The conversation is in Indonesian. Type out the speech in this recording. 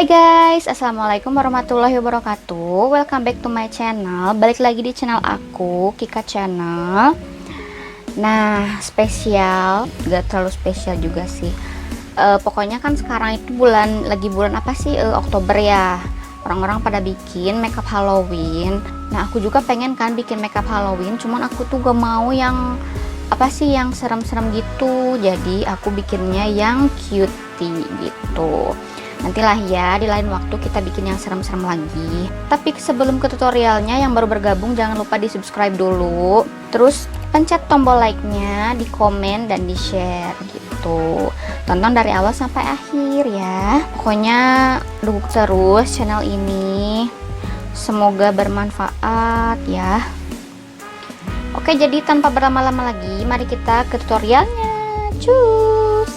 Hai guys, assalamualaikum warahmatullahi wabarakatuh. Welcome back to my channel. Balik lagi di channel aku, Kika Channel. Nah, spesial, gak terlalu spesial juga sih. Pokoknya kan sekarang itu lagi bulan apa sih? Oktober ya. Orang-orang pada bikin makeup Halloween. Nah, aku juga pengen kan bikin makeup Halloween. Cuman aku tuh gak mau yang apa sih yang serem-serem gitu. Jadi aku bikinnya yang cutie gitu. Nantilah ya, di lain waktu kita bikin yang serem-serem lagi. Tapi sebelum ke tutorialnya, yang baru bergabung jangan lupa di subscribe dulu. Terus pencet tombol like-nya, di komen dan di share gitu. Tonton dari awal sampai akhir ya. Pokoknya dukung terus channel ini. Semoga bermanfaat ya. Oke, jadi tanpa berlama-lama lagi, mari kita ke tutorialnya. Cus!